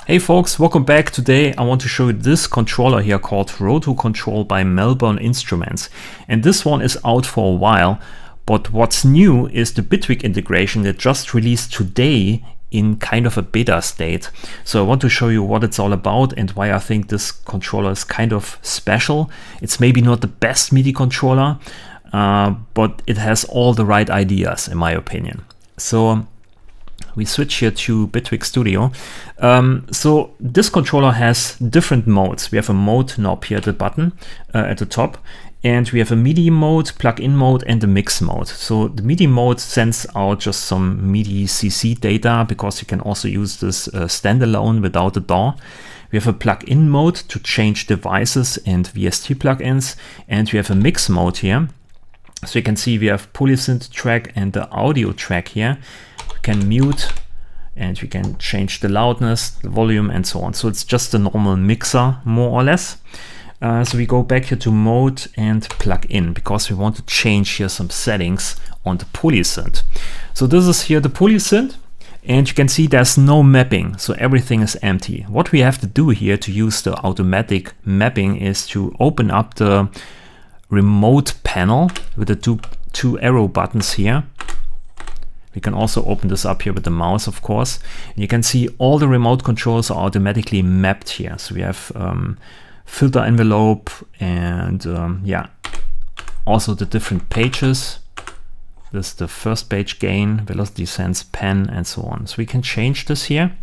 Hey folks, welcome back. Today I want to show you this controller here called Roto-Control by Melbourne Instruments. And this one is out for a while, but what's new is the Bitwig integration that just released today in kind of a beta state. So I want to show you what it's all about and why I think this controller is kind of special. It's maybe not the best MIDI controller, but it has all the right ideas in my opinion. So we switch here to Bitwig Studio. So this controller has different modes. We have a mode knob here at the button, at the top, and we have a MIDI mode, plug-in mode, and a mix mode. So the MIDI mode sends out just some MIDI CC data because you can also use this standalone without a DAW. We have a plug-in mode to change devices and VST plugins, and we have a mix mode here. So you can see we have polysynth track and the audio track here. We can mute and we can change the loudness, the volume, and so on. So it's just a normal mixer, more or less. So we go back here to mode and plug-in because we want to change here some settings on the polysynth. So this is here the polysynth, and you can see there's no mapping, so everything is empty. What we have to do here to use the automatic mapping is to open up the remote panel with the two arrow buttons here. We can also open this up here with the mouse, of course. And you can see all the remote controls are automatically mapped here. So we have filter envelope and yeah, also the different pages. This is the first page gain, velocity sense, pen, and so on. So we can change this here.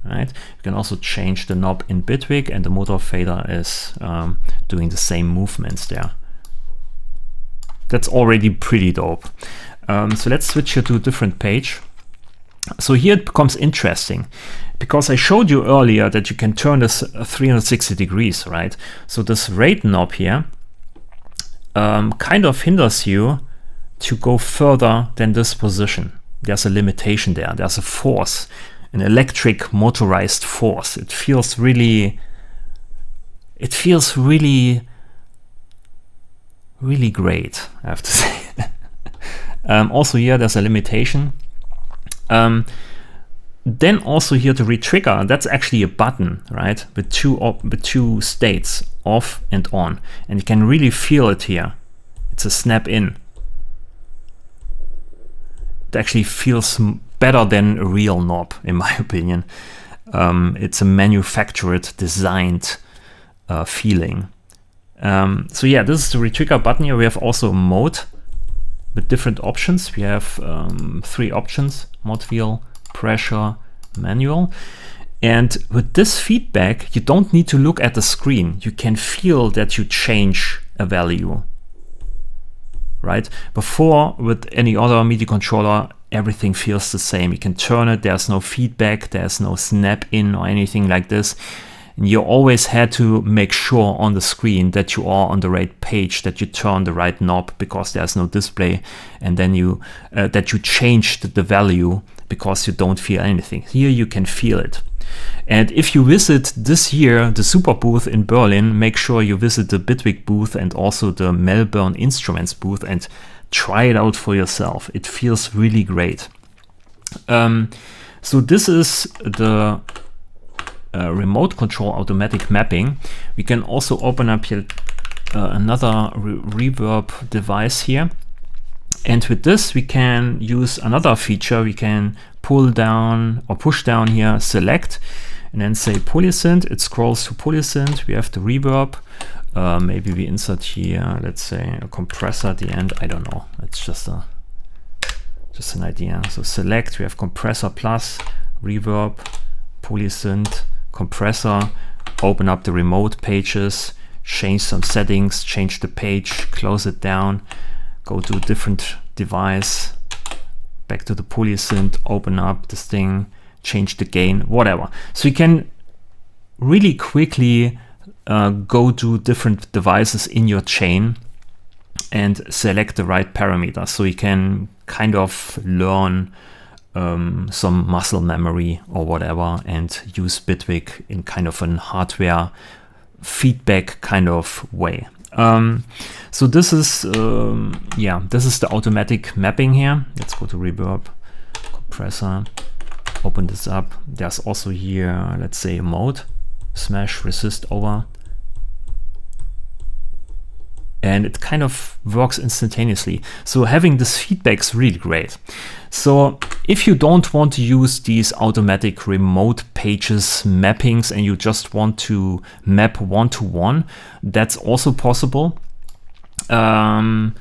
Right. We can also change the knob in Bitwig, and the motor fader is doing the same movements there. That's already pretty dope. So let's switch here to a different page. So here it becomes interesting because I showed you earlier that you can turn this 360 degrees, right? So this rate knob here kind of hinders you to go further than this position. There's a limitation there. There's a force, an electric motorized force. It feels really great, I have to say. Also here there's a limitation. Then also here to retrigger, that's actually a button, right? With two states, off and on. And you can really feel it here. It's a snap in. It actually feels better than a real knob, in my opinion. It's a manufactured, designed feeling. So yeah, this is the retrigger button here. We have also a mode with different options. We have 3 options: mod wheel, pressure, manual. And with this feedback, you don't need to look at the screen. You can feel that you change a value, right? Before, with any other MIDI controller, everything feels the same. You can turn it, there's no feedback, there's no snap in or anything like this. And you always had to make sure on the screen that you are on the right page, that you turn the right knob because there's no display, and then you that you changed the value because you don't feel anything. Here you can feel it. And if you visit this year the Super booth in Berlin, make sure you visit the Bitwig booth and also the Melbourne Instruments booth and try it out for yourself. It feels really great. So this is the remote control automatic mapping. We can also open up here another reverb device here, and with this we can use another feature. We can pull down or push down here, select, and then say polysynth. It scrolls to polysynth. We have the reverb. Maybe we insert here, let's say, a compressor at the end. I don't know, it's just an idea. So select, we have compressor plus, reverb, polysynth, compressor, open up the remote pages, change some settings, change the page, close it down, go to a different device, back to the polysynth, open up this thing, change the gain, whatever. So you can really quickly go to different devices in your chain and select the right parameters. So you can kind of learn some muscle memory or whatever and use Bitwig in kind of an hardware feedback kind of way. So this is this is the automatic mapping here. Let's go to reverb, compressor, open this up. There's also here, let's say, a mode, smash, resist, over. And it kind of works instantaneously. So having this feedback is really great. So if you don't want to use these automatic remote pages mappings and you just want to map one-to-one, that's also possible. Can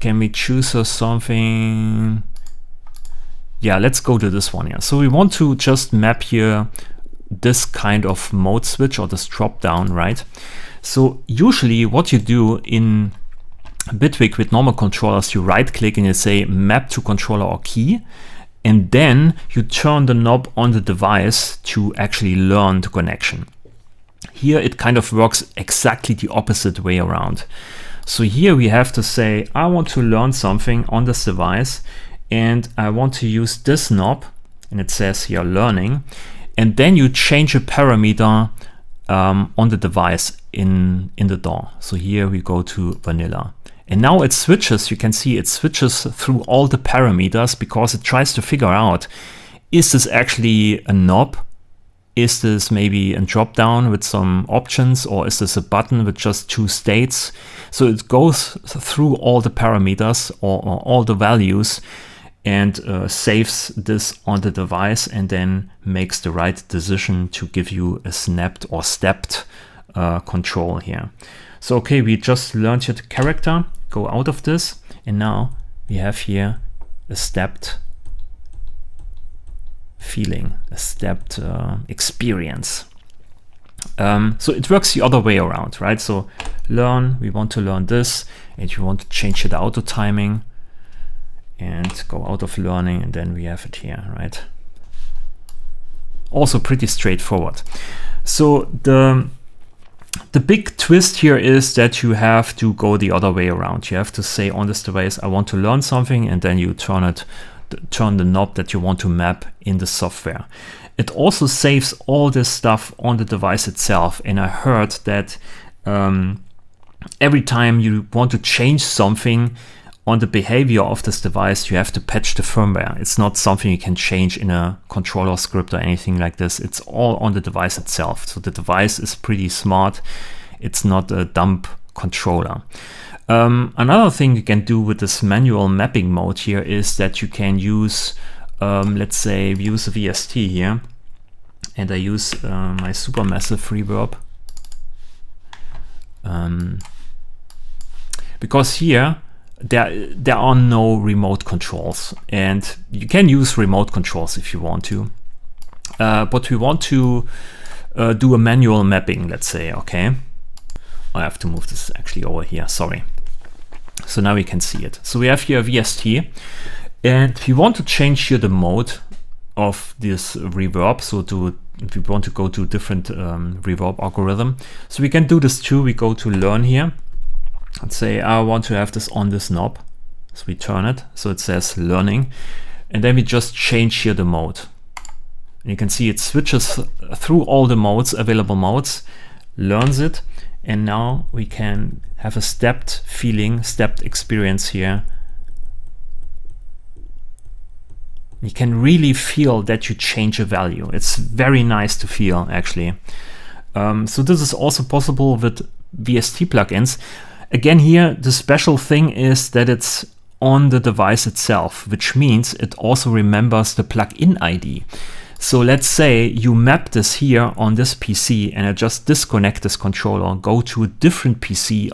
we choose something? Yeah, let's go to this one here. So we want to just map here this kind of mode switch or this drop down, right? So usually what you do in Bitwig with normal controllers, you right click and you say map to controller or key, and then you turn the knob on the device to actually learn the connection. Here it kind of works exactly the opposite way around. So here we have to say, I want to learn something on this device and I want to use this knob, and it says here learning, and then you change a parameter on the device in the DAW. So here we go to vanilla. And now it switches, you can see it switches through all the parameters because it tries to figure out, is this actually a knob? Is this maybe a drop down with some options, or is this a button with just 2 states? So it goes through all the parameters or all the values and saves this on the device and then makes the right decision to give you a snapped or stepped control here. So okay, we just learned here the character, go out of this, and now we have here a stepped feeling, a stepped experience. So it works the other way around, right? So learn, we want to learn this, and you want to change it auto timing and go out of learning, and then we have it here, right? Also pretty straightforward. So the big twist here is that you have to go the other way around. You have to say on this device, I want to learn something, and then you turn the knob that you want to map in the software. It also saves all this stuff on the device itself. And I heard that every time you want to change something on the behavior of this device, you have to patch the firmware. It's not something you can change in a controller script or anything like this. It's all on the device itself. So the device is pretty smart. It's not a dumb controller. Another thing you can do with this manual mapping mode here is that you can use, let's say, we use a VST here, and I use my supermassive reverb. Because here, there are no remote controls, and you can use remote controls if you want to, but we want to do a manual mapping, let's say. Okay, I have to move this actually over here, sorry. So now we can see it. So we have here a VST, and we want to change here the mode of this reverb. So if we want to go to different reverb algorithm, so we can do this too. We go to learn here. Let's say I want to have this on this knob. So we turn it, so it says learning, and then we just change here the mode. And you can see it switches through all the modes, available modes, learns it, and now we can have a stepped feeling, stepped experience here. You can really feel that you change a value. It's very nice to feel, actually. So this is also possible with VST plugins. Again, here, the special thing is that it's on the device itself, which means it also remembers the plugin ID. So let's say you map this here on this PC, and I just disconnect this controller, go to a different PC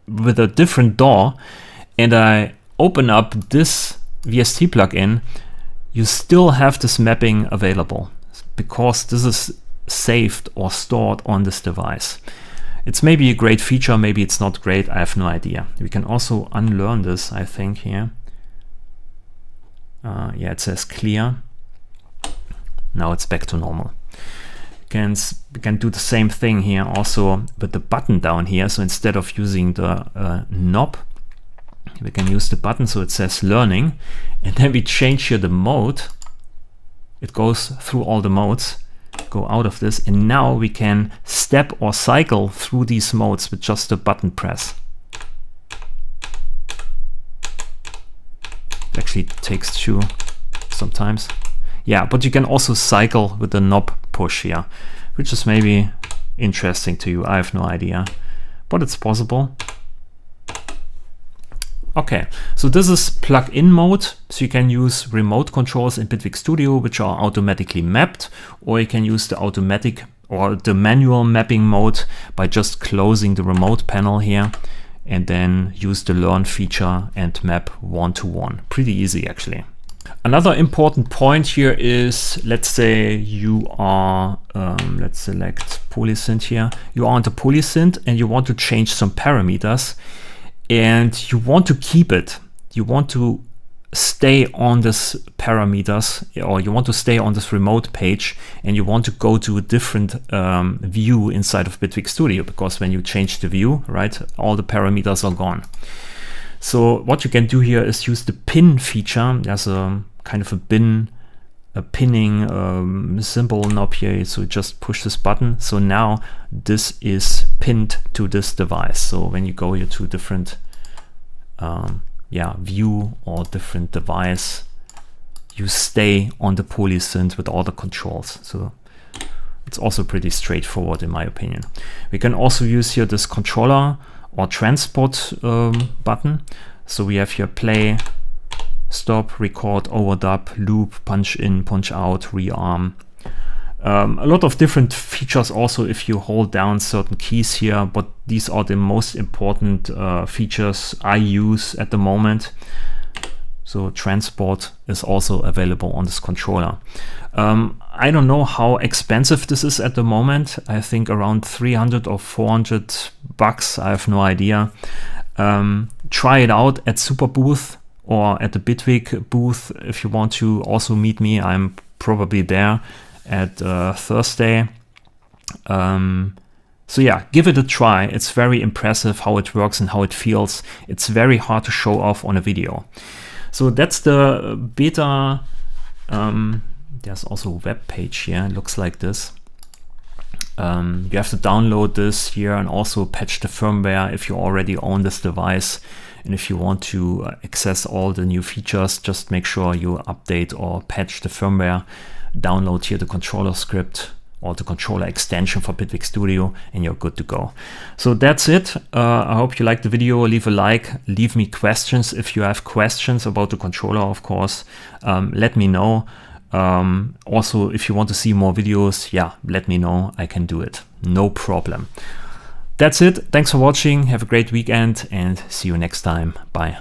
with a different DAW, and I open up this VST plugin, you still have this mapping available because this is saved or stored on this device. It's maybe a great feature, maybe it's not great, I have no idea. We can also unlearn this, I think, here. Yeah, it says clear. Now it's back to normal. We can do the same thing here also with the button down here. So instead of using the knob, we can use the button, so it says learning, and then we change here the mode. It goes through all the modes. Go out of this, and now we can step or cycle through these modes with just a button press. It actually takes 2 sometimes. Yeah, but you can also cycle with the knob push here, which is maybe interesting to you. I have no idea, but it's possible. Okay, so this is plug-in mode, so you can use remote controls in Bitwig Studio which are automatically mapped, or you can use the automatic or the manual mapping mode by just closing the remote panel here and then use the learn feature and map one-to-one. Pretty easy actually. Another important point here is, let's say you are, let's select polysynth here. You are on the polysynth and you want to change some parameters and you want to keep it. You want to stay on this parameters, or you want to stay on this remote page, and you want to go to a different view inside of Bitwig Studio, because when you change the view, right, all the parameters are gone. So what you can do here is use the pin feature. There's a kind of a pinning symbol knob here, so just push this button. So now this is pinned to this device. So when you go here to different view or different device, you stay on the polysynth with all the controls. So it's also pretty straightforward in my opinion. We can also use here this controller or transport button. So we have here play, stop, record, overdub, loop, punch in, punch out, rearm. A lot of different features also if you hold down certain keys here, but these are the most important features I use at the moment. So transport is also available on this controller. I don't know how expensive this is at the moment. I think around 300 or 400 bucks. I have no idea. Try it out at Super Booth or at the Bitwig booth if you want to also meet me. I'm probably there at Thursday. So yeah, give it a try. It's very impressive how it works and how it feels. It's very hard to show off on a video. So that's the beta. There's also a web page here. It looks like this. You have to download this here and also patch the firmware if you already own this device. And if you want to access all the new features, just make sure you update or patch the firmware. Download here the controller script or the controller extension for Bitwig Studio, and you're good to go. So that's it. I hope you liked the video. Leave a like, leave me questions if you have questions about the controller, of course. Let me know. Also, if you want to see more videos, yeah, let me know. I can do it. No problem. That's it. Thanks for watching. Have a great weekend and see you next time. Bye.